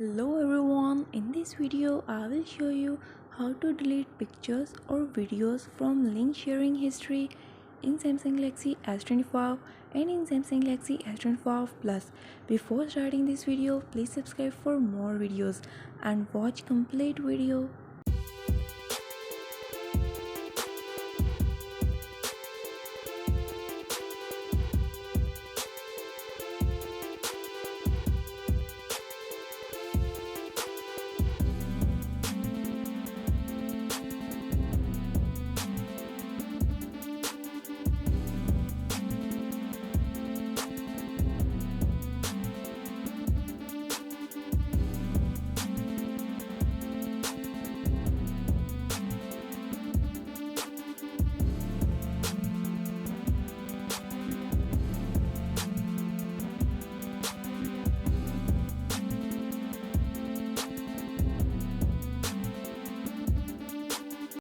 Hello everyone, in this video I will show you how to delete pictures or videos from link sharing history in Samsung Galaxy S25 and in Samsung Galaxy S25 Plus. Before starting this video, please subscribe for more videos and watch complete video.